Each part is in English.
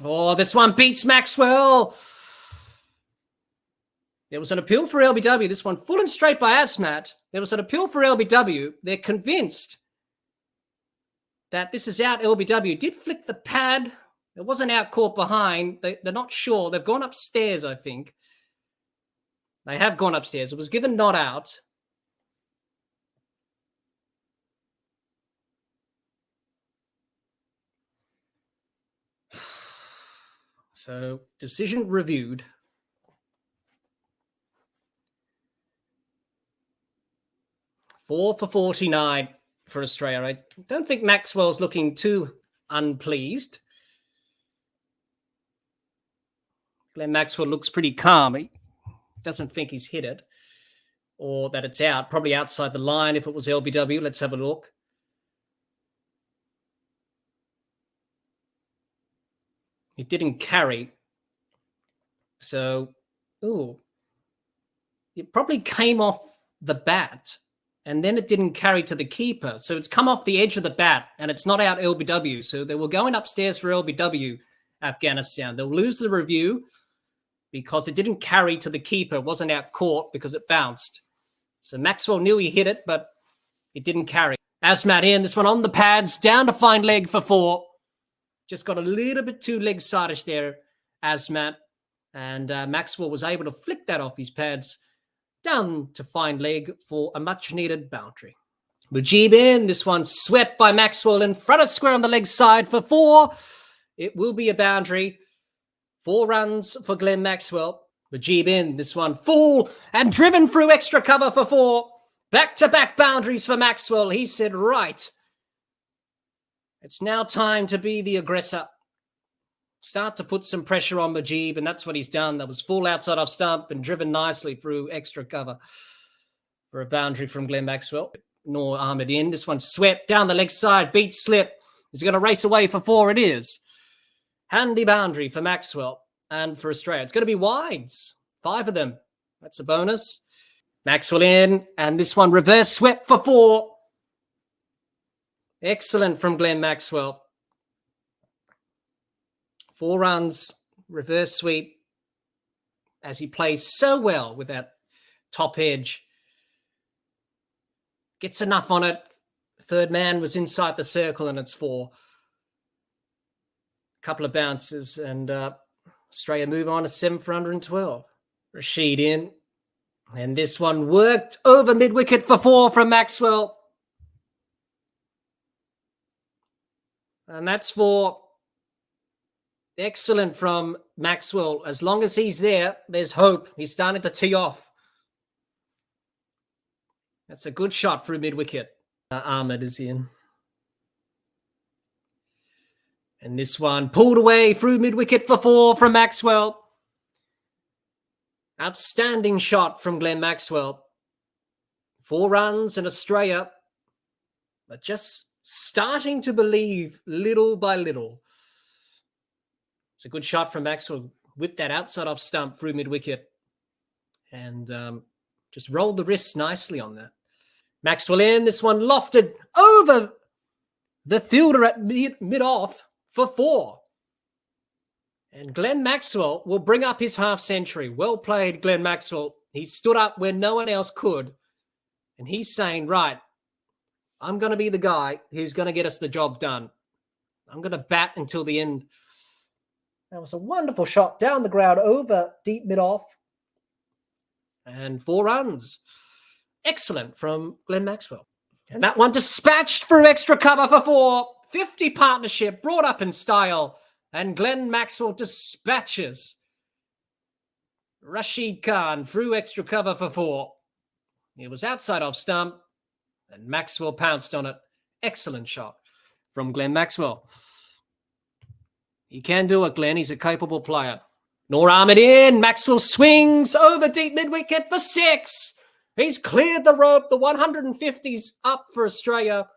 Oh, this one beats Maxwell. There was an appeal for LBW. This one full and straight by Asmat. There was an appeal for LBW. They're convinced that this is out. LBW did flick the pad. It wasn't out caught behind. They're not sure. They've gone upstairs, I think. They have gone upstairs. It was given not out. So, decision reviewed. 4 for 49 for Australia. I don't think Maxwell's looking too unpleased. Glenn Maxwell looks pretty calm. He doesn't think he's hit it or that it's out. Probably outside the line if it was LBW. Let's have a look. It didn't carry. So, it probably came off the bat and then it didn't carry to the keeper. So it's come off the edge of the bat and it's not out LBW. So they were going upstairs for LBW, Afghanistan. They'll lose the review because it didn't carry to the keeper. It wasn't out caught because it bounced. So Maxwell knew he hit it, but it didn't carry. Asmat in, this one on the pads, down to find leg for 4. Just got a little bit too leg sidish there, Asmat. And Maxwell was able to flick that off his pads down to find leg for a much-needed boundary. Mujib in, this one swept by Maxwell in front of square on the leg side for 4. It will be a boundary. 4 runs for Glenn Maxwell. Mujib in, this one full and driven through extra cover for 4. Back-to-back boundaries for Maxwell. He said, right, it's now time to be the aggressor. Start to put some pressure on Mujib, and that's what he's done. That was full outside off stump and driven nicely through extra cover for a boundary from Glenn Maxwell. Noor Ahmed in. This one swept down the leg side, beat slip. He's going to race away for 4. It is. Handy boundary for Maxwell and for Australia. It's going to be wides. 5 of them. That's a bonus. Maxwell in, and this one reverse swept for 4. Excellent from Glenn Maxwell. 4 runs, reverse sweep, as he plays so well with that top edge. Gets enough on it. Third man was inside the circle, and it's 4. A couple of bounces, and Australia move on to 7 for 112. Rashid in, and this one worked over mid-wicket for 4 from Maxwell. And that's 4. Excellent from Maxwell. As long as he's there, there's hope. He's starting to tee off. That's a good shot through mid-wicket. Ahmed is in. And this one pulled away through mid-wicket for 4 from Maxwell. Outstanding shot from Glenn Maxwell. 4 runs in Australia, but just starting to believe little by little. It's a good shot from Maxwell with that outside off stump through mid-wicket and just rolled the wrists nicely on that. Maxwell in, this one lofted over the fielder at mid-off for 4. And Glenn Maxwell will bring up his half-century. Well played, Glenn Maxwell. He stood up where no one else could. And he's saying, right, I'm going to be the guy who's going to get us the job done. I'm going to bat until the end. That was a wonderful shot down the ground over deep mid-off. And 4 runs. Excellent from Glenn Maxwell. And that one dispatched through extra cover for 4. 50 partnership brought up in style. And Glenn Maxwell dispatches Rashid Khan through extra cover for 4. It was outside off stump. And Maxwell pounced on it. Excellent shot from Glenn Maxwell. He can do it, Glenn. He's a capable player. Noor Ahmed in. Maxwell swings over deep mid-wicket for 6. He's cleared the rope. The 150's up for Australia.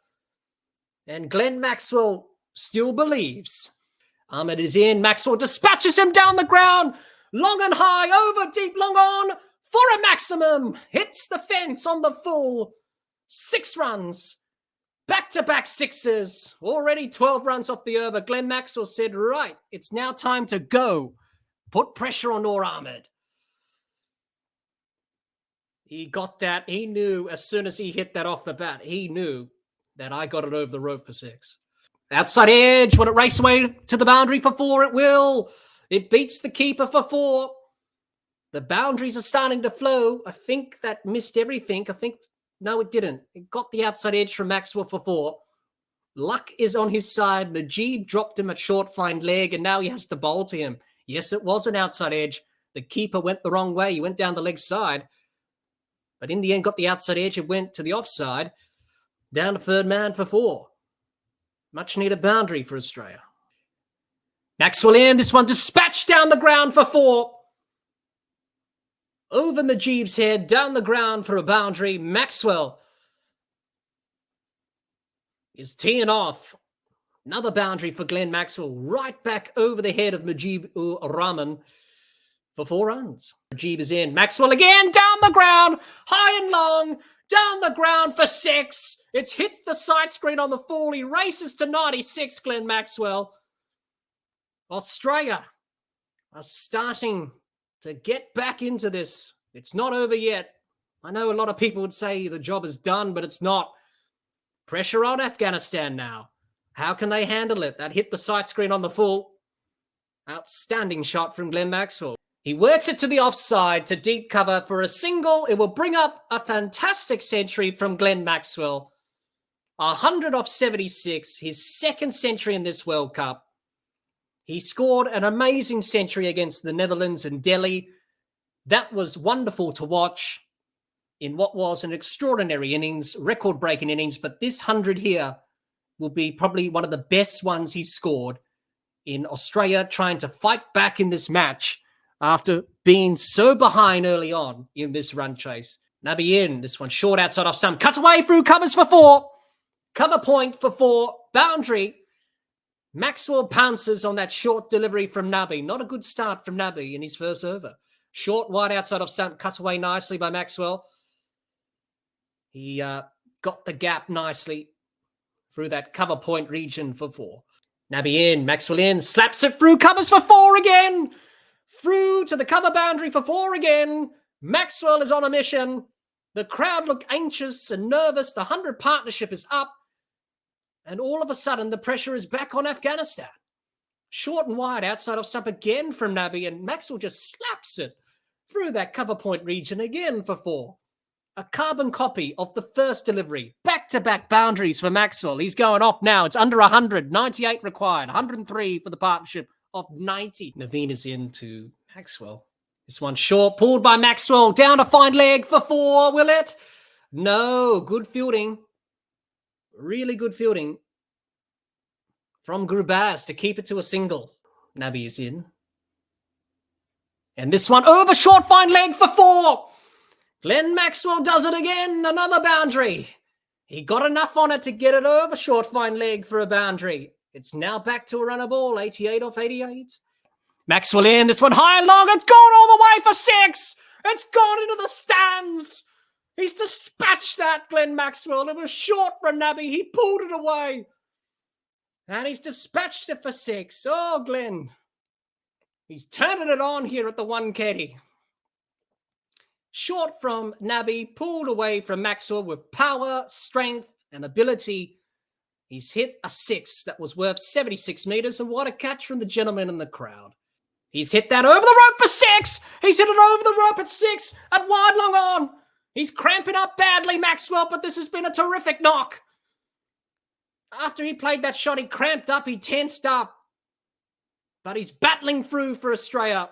And Glenn Maxwell still believes. Ahmed is in. Maxwell dispatches him down the ground. Long and high, over deep, long on for a maximum. Hits the fence on the full. 6 runs. Back-to-back sixes. Already 12 runs off the over. Glenn Maxwell said, right, it's now time to go. Put pressure on Noor Ahmed. He got that. He knew as soon as he hit that off the bat, he knew that I got it over the rope for 6. Outside edge. Will it race away to the boundary for 4? It will. It beats the keeper for 4. The boundaries are starting to flow. I think that missed everything. No, it didn't. It got the outside edge from Maxwell for 4. Luck is on his side. Mujeeb dropped him at short fine leg, and now he has to bowl to him. Yes, it was an outside edge. The keeper went the wrong way. He went down the leg side. But in the end, got the outside edge. It went to the offside. Down to third man for 4. Much needed boundary for Australia. Maxwell in. This one dispatched down the ground for 4. Over Mujeeb's head, down the ground for a boundary. Maxwell is teeing off. Another boundary for Glenn Maxwell. Right back over the head of Mujeeb-ur-Rahman for 4 runs. Mujeeb is in. Maxwell again, down the ground. High and long. Down the ground for 6. It's hit the side screen on the fall. He races to 96, Glenn Maxwell. Australia are starting to get back into this. It's not over yet. I know a lot of people would say the job is done, but it's not. Pressure on Afghanistan now. How can they handle it? That hit the sight screen on the full. Outstanding shot from Glenn Maxwell. He works it to the offside to deep cover for a single. It will bring up a fantastic century from Glenn Maxwell. 100 off 76, his second century in this World Cup. He scored an amazing century against the Netherlands and Delhi. That was wonderful to watch in what was an extraordinary innings, record-breaking innings. But this 100 here will be probably one of the best ones he scored in Australia, trying to fight back in this match after being so behind early on in this run chase. Nabi in, this one short outside off stump. Cuts away through, covers for 4. Cover point for 4. Boundary. Maxwell pounces on that short delivery from Nabi. Not a good start from Nabi in his first over. Short wide outside of stump. Cut away nicely by Maxwell. He got the gap nicely through that cover point region for 4. Nabi in. Maxwell in. Slaps it through. Covers for 4 again. Through to the cover boundary for 4 again. Maxwell is on a mission. The crowd look anxious and nervous. The 100 partnership is up. And all of a sudden, the pressure is back on Afghanistan. Short and wide outside of stump again from Nabi. And Maxwell just slaps it through that cover point region again for 4. A carbon copy of the first delivery. Back-to-back boundaries for Maxwell. He's going off now. It's under 100. 98 required. 103 for the partnership of 90. Naveen is into Maxwell. This one short, pulled by Maxwell. Down to fine leg for 4, will it? No, good fielding. Really good fielding from Grubaz to keep it to a single. Nabi is in. And this one over short fine leg for 4. Glenn Maxwell does it again. Another boundary. He got enough on it to get it over short fine leg for a boundary. It's now back to a runner ball, 88 off 88. Maxwell in, this one high and long. It's gone all the way for 6. It's gone into the stands. He's dispatched that, Glenn Maxwell. It was short from Nabi. He pulled it away. And he's dispatched it for 6. Oh, Glenn. He's turning it on here at the 1K. Short from Nabi, pulled away from Maxwell with power, strength, and ability. He's hit a 6 that was worth 76 meters, and what a catch from the gentleman in the crowd. He's hit that over the rope for 6. He's hit it over the rope at 6 at wide long on. He's cramping up badly, Maxwell, but this has been a terrific knock. After he played that shot, he cramped up, he tensed up. But he's battling through for Australia.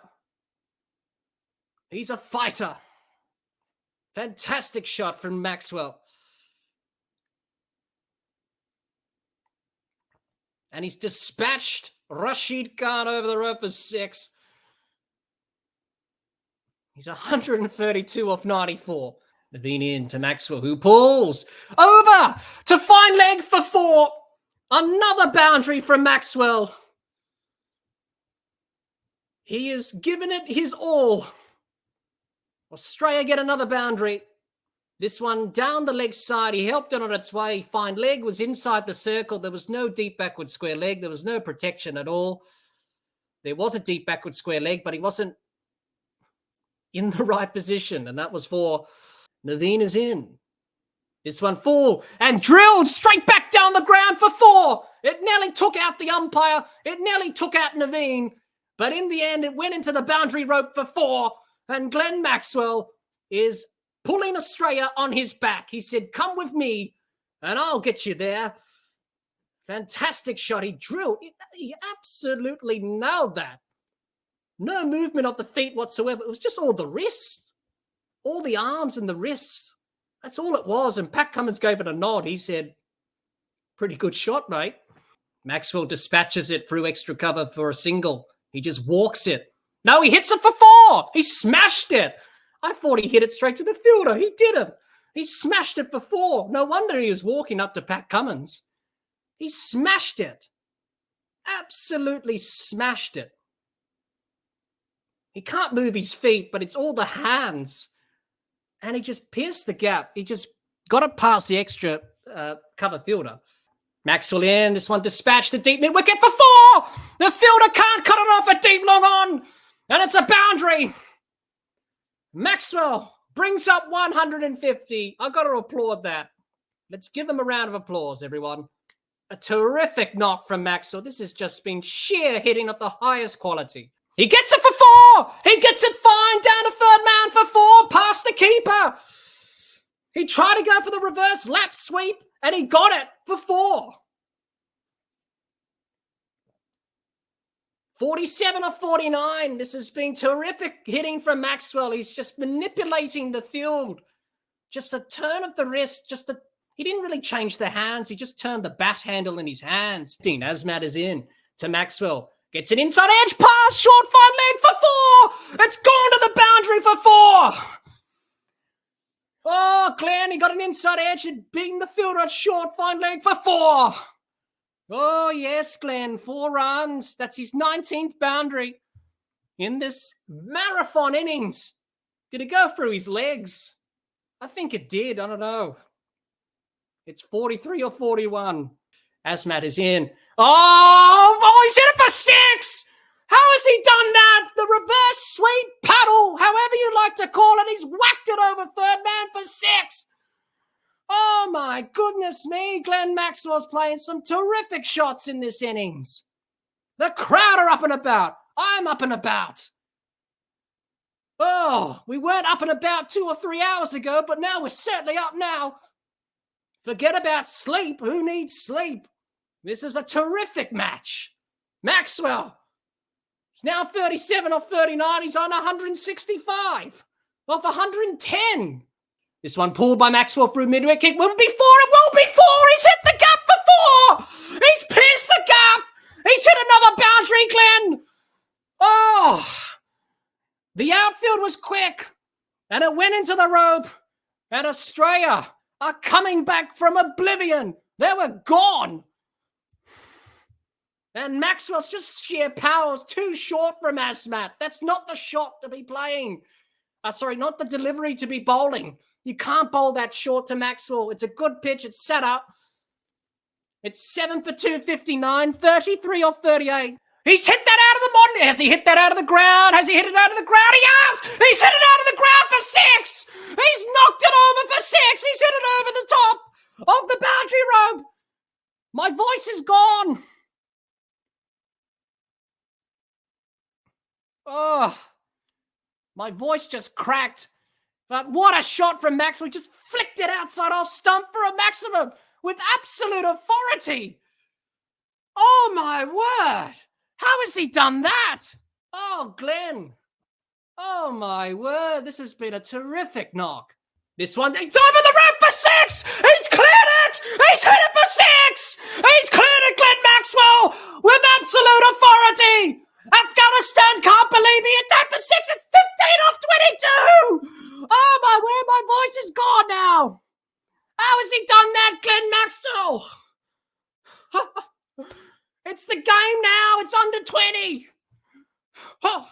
He's a fighter. Fantastic shot from Maxwell. And he's dispatched Rashid Khan over the rope for 6. He's 132 off 94. Naveen in to Maxwell, who pulls over to fine leg for 4. Another boundary from Maxwell. He has given it his all. Australia get another boundary. This one down the leg side. He helped it on its way. Fine leg was inside the circle. There was no deep backward square leg. There was no protection at all. There was a deep backward square leg, but he wasn't in the right position. And that was for Naveen is in. This one full and drilled straight back down the ground for 4. It nearly took out the umpire. It nearly took out Naveen. But in the end, it went into the boundary rope for 4. And Glenn Maxwell is pulling Australia on his back. He said, come with me and I'll get you there. Fantastic shot. He drilled. He absolutely nailed that. No movement of the feet whatsoever. It was just all the wrists, all the arms and the wrists. That's all it was. And Pat Cummins gave it a nod. He said, pretty good shot, mate. Maxwell dispatches it through extra cover for a single. He just walks it. No, he hits it for 4. He smashed it. I thought he hit it straight to the fielder. He didn't. He smashed it for 4. No wonder he was walking up to Pat Cummins. He smashed it. Absolutely smashed it. He can't move his feet, but it's all the hands. And he just pierced the gap. He just got it past the extra cover fielder. Maxwell in. This one dispatched a deep mid-wicket for 4. The fielder can't cut it off a deep long on. And it's a boundary. Maxwell brings up 150. I've got to applaud that. Let's give him a round of applause, everyone. A terrific knock from Maxwell. This has just been sheer hitting of the highest quality. He gets it for 4. He gets it fine down to third man for 4, past the keeper. He tried to go for the reverse lap sweep, and he got it for 4. 47 of 49. This has been terrific hitting from Maxwell. He's just manipulating the field. Just a turn of the wrist. He didn't really change the hands. He just turned the bat handle in his hands. Asmat is in to Maxwell. Gets an inside edge pass. Short fine leg for 4. It's gone to the boundary for 4. Oh, Glenn, he got an inside edge and beating the fielder at short fine leg for 4. Oh, yes, Glenn, 4 runs. That's his 19th boundary in this marathon innings. Did it go through his legs? I think it did. I don't know. It's 43 or 41. Asmat is in. Oh, he's hit it for 6. How has he done that? The reverse sweep paddle, however you like to call it. He's whacked it over third man for 6. Oh, my goodness me. Glenn Maxwell's playing some terrific shots in this innings. The crowd are up and about. I'm up and about. Oh, we weren't up and about 2 or 3 hours ago, but now we're certainly up now. Forget about sleep. Who needs sleep? This is a terrific match. Maxwell. It's now 37 off 39. He's on 165 off 110. This one pulled by Maxwell through midway kick. Will be 4. It will be 4. He's hit the gap for 4. He's pierced the gap. He's hit another boundary, Glenn. Oh, the outfield was quick and it went into the rope. And Australia are coming back from oblivion. They were gone. And Maxwell's just sheer powers too short from Asmat. That's not the shot to be playing. Not the delivery to be bowling. You can't bowl that short to Maxwell. It's a good pitch. It's set up. It's 7 for 259, 33 off 38. He's hit that out of the modern. Has he hit that out of the ground? Has he hit it out of the ground? He has. He's hit it out of the ground for 6. He's knocked it over for 6. He's hit it over the top of the boundary rope. My voice is gone. Oh, my voice just cracked. But what a shot from Maxwell. He just flicked it outside off stump for a maximum with absolute authority. Oh, my word. How has he done that? Oh, Glenn. Oh, my word. This has been a terrific knock. This one, it's over the rope for 6. He's cleared it. He's hit it for 6. He's cleared it, Glenn Maxwell, with absolute authority. Afghanistan can't believe he hit that for 6. It's 15 off 22. Oh, my word, my voice is gone now. How has he done that, Glenn Maxwell? It's the game now. It's under 20. Oh,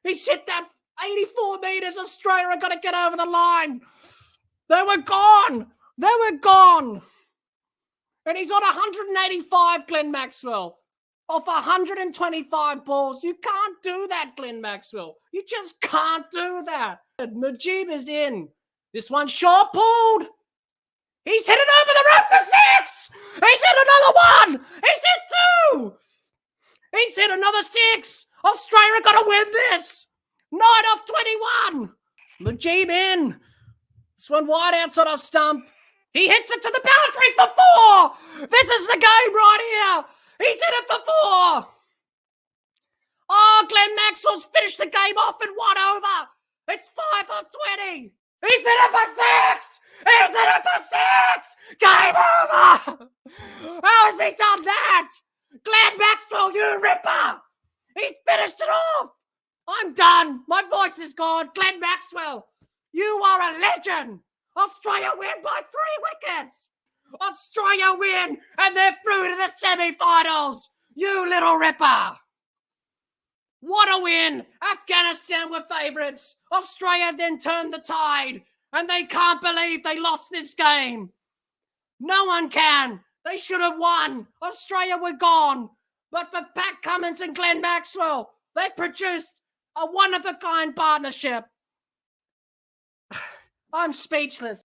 he's hit that 84 metres. Australia are going to get over the line. They were gone. They were gone. And he's on 185, Glenn Maxwell, off 125 balls. You can't do that, Glenn Maxwell. You just can't do that. Mujeeb is in. This one short pulled. He's hit it over the roof for 6. He's hit another one. He's hit 2. He's hit another 6. Australia got to win this. 9 off 21. Mujeeb in. This one wide outside off stump. He hits it to the boundary for 4. This is the game right here. He's hit it for 4. Oh, Glenn Maxwell's finished the game off in 1 over. It's 5 off 20. He's hit it for 6. He's hit it for 6. Game over. How has he done that? Glenn Maxwell, you ripper. He's finished it off. I'm done. My voice is gone. Glenn Maxwell, you are a legend. Australia win by 3 wickets. Australia win, and they're through to the semi-finals. You little ripper. What a win. Afghanistan were favourites. Australia then turned the tide, and they can't believe they lost this game. No one can. They should have won. Australia were gone. But for Pat Cummins and Glenn Maxwell, they produced a one-of-a-kind partnership. I'm speechless.